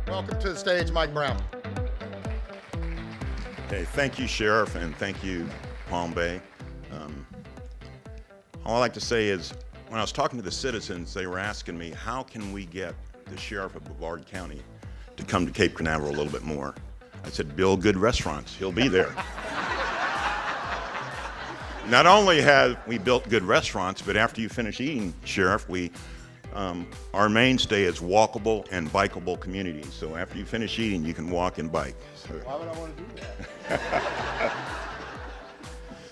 Welcome to the stage, Mike Brown. Okay, thank you, Sheriff, and thank you, Palm Bay. All I like to say is, when I was talking to the citizens, they were asking me, how can we get the Sheriff of Brevard County to come to Cape Canaveral a little bit more? I said, build good restaurants. He'll be there. Not only have we built good restaurants, but after you finish eating, Sheriff, our mainstay is walkable and bikeable communities. So after you finish eating, you can walk and bike. So. Why would I want to do that?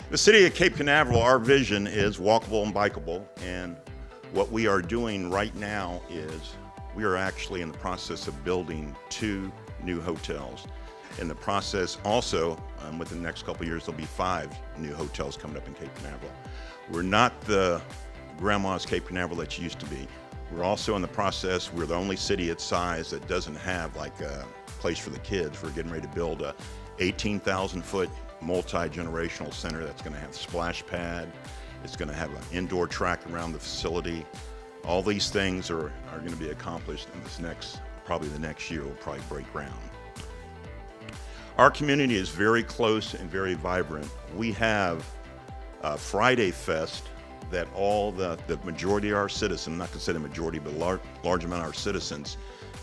The City of Cape Canaveral, our vision is walkable and bikeable, and what we are doing right now is we are actually in the process of building 2 new hotels. In the process also, within the next couple of years, there'll be 5 new hotels coming up in Cape Canaveral. We're not the grandma's Cape Canaveral that you used to be. We're also in the process, we're the only city its size that doesn't have like a place for the kids. We're getting ready to build a 18,000-foot multi-generational center that's going to have a splash pad. It's going to have an indoor track around the facility. All these things are going to be accomplished in probably the next year. We'll probably break ground. Our community is very close and very vibrant. We have a Friday Fest that all the majority of our citizens, I'm not going to say the majority, but a large amount of our citizens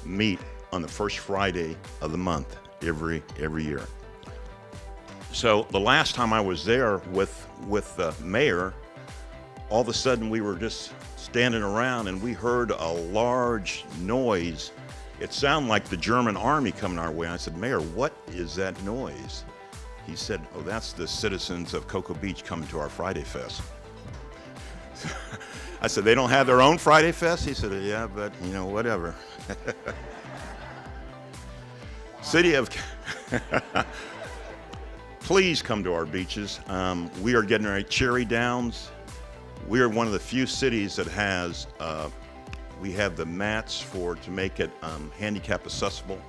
meet on the first Friday of the month every year. So the last time I was there with the mayor, all of a sudden we were just standing around and we heard a large noise. It sounded like the German army coming our way. I said, Mayor, what is that noise? He said, oh, that's the citizens of Cocoa Beach coming to our Friday Fest. I said, they don't have their own Friday Fest? He said, yeah, but whatever. City of, please come to our beaches. We are getting our Cherry Downs. We are one of the few cities that has, we have the mats to make it handicap accessible.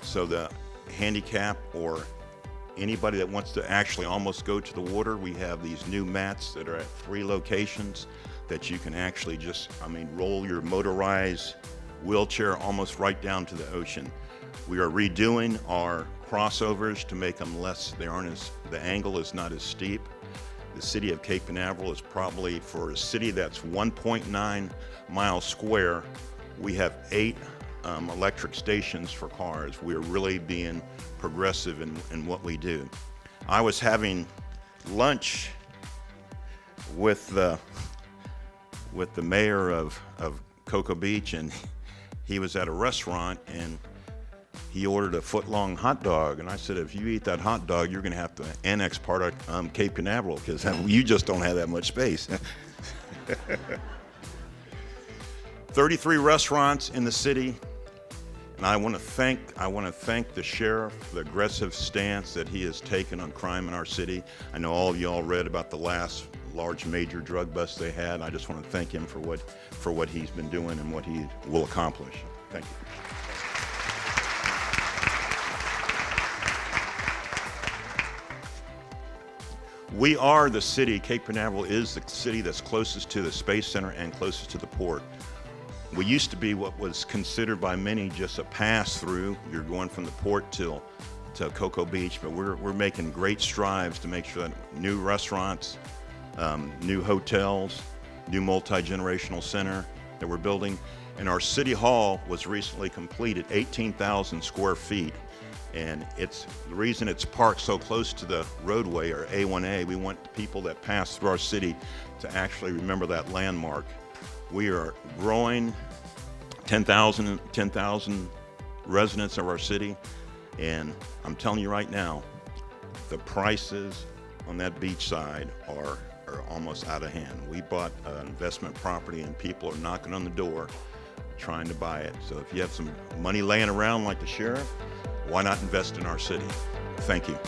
So the handicap or anybody that wants to actually almost go to the water, we have these new mats that are at 3 locations that you can actually just, roll your motorized wheelchair almost right down to the ocean. We are redoing our crossovers to make them the angle is not as steep. The City of Cape Canaveral is probably, for a city that's 1.9 miles square, we have 8 electric stations for cars. We are really being progressive in what we do. I was having lunch with the mayor of Cocoa Beach, and he was at a restaurant and he ordered a foot-long hot dog, and I said, if you eat that hot dog, you're going to have to annex part of Cape Canaveral because you just don't have that much space. 33 restaurants in the city, and I want to thank the sheriff, the aggressive stance that he has taken on crime in our city. I know all of you all read about the last large major drug bust they had. I just want to thank him for what he's been doing and what he will accomplish. Thank you. We are the city, Cape Canaveral is the city that's closest to the Space Center and closest to the port. We used to be what was considered by many just a pass-through. You're going from the port to Cocoa Beach, but we're making great strides to make sure that new restaurants, new hotels, new multi-generational center that we're building. And our City Hall was recently completed, 18,000 square feet. And the reason it's parked so close to the roadway, or A1A, we want people that pass through our city to actually remember that landmark. We are growing 10,000 residents of our city, and I'm telling you right now, the prices on that beach side are almost out of hand. We bought an investment property and people are knocking on the door trying to buy it. So if you have some money laying around like the sheriff, why not invest in our city? Thank you.